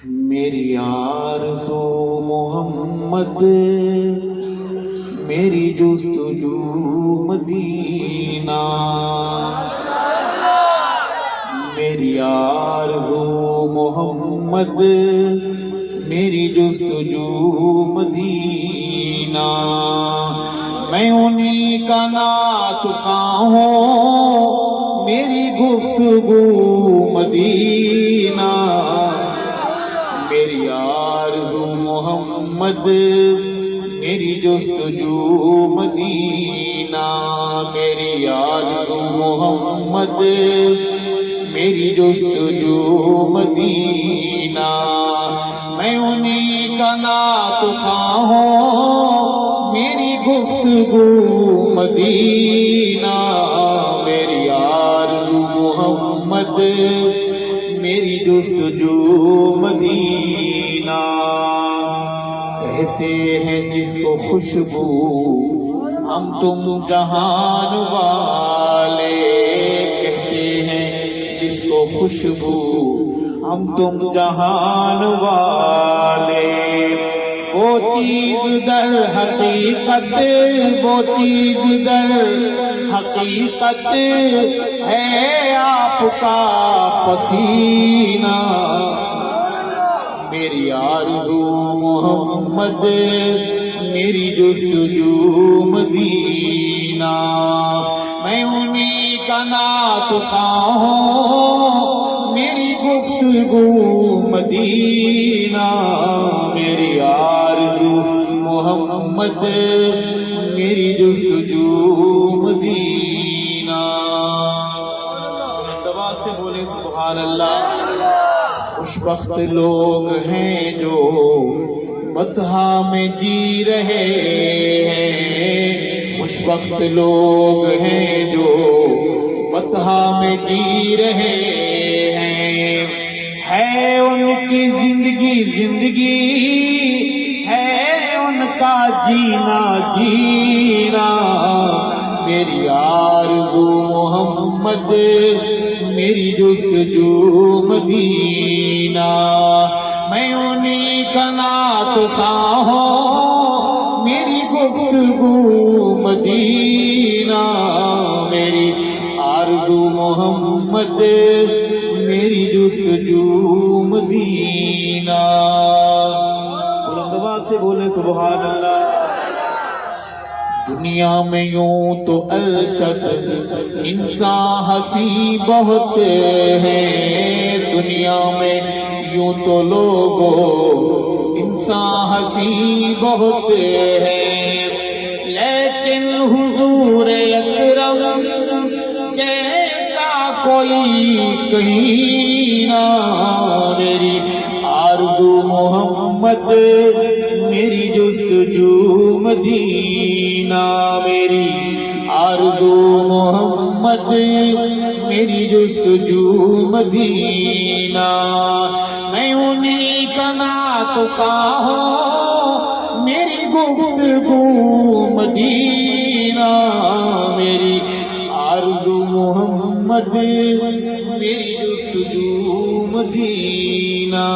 میری آرزو محمد، میری جستجو مدینہ، میری آرزو محمد، میری جستجو مدینہ، میں انہی کا نعت خواں ہوں، میری گفتگو مدینہ، میری آرزو محمد، میری جستجو مدینہ، میری آرزو محمد، میری جستجو مدینہ، میں انہی کا نعت خواں ہوں، میری گفتگو مدینہ، میری آرزو محمد، میری جستجو مدینہ، کہتے ہیں جس کو خوشبو ہم تم جہان والے، کہتے ہیں جس کو خوشبو ہم تم جہان والے، وہ چیز در حقیقت، وہ چیز در حقیقت ہے آپ کا پسینہ، میری آرزو محمد، میری جستجو مدینہ، میں انہی کا نعت خواں ہوں، میری گفتگو مدینہ، میری آرزو محمد، میری جستجو مدینہ، دبا سے بولے سبحان اللہ۔ خوشبخت لوگ ہیں جو بطحا میں جی رہے ہیں، خوشبخت لوگ ہیں جو بطحا میں جی رہے ہیں، ہے ان کی زندگی زندگی، ہے ان کا جینا جینا، میری آرزو محمد، میری جستجو مدینہ، میں انہی کا نعت خواں ہوں، میری گفتگو مدینہ، میری آرزو محمد، میری جستجو مدینہ، بلند آواز سے بولے سبحان اللہ۔ دنیا میں یوں تو ارشد انسان ہنسی بہت ہیں، دنیا میں یوں تو لوگوں انسان ہنسی بہت ہیں، لیکن حضور اکرم جیسا کوئی کہیں نہ، میری آرزو محمد، میری جستجو مدینہ، میری آرزو محمد، میری جستجو مدینہ، میں انہی کا نعت خواں ہوں، میری گفتگو مدینہ، میری آرزو محمد، میری جستجو مدینہ۔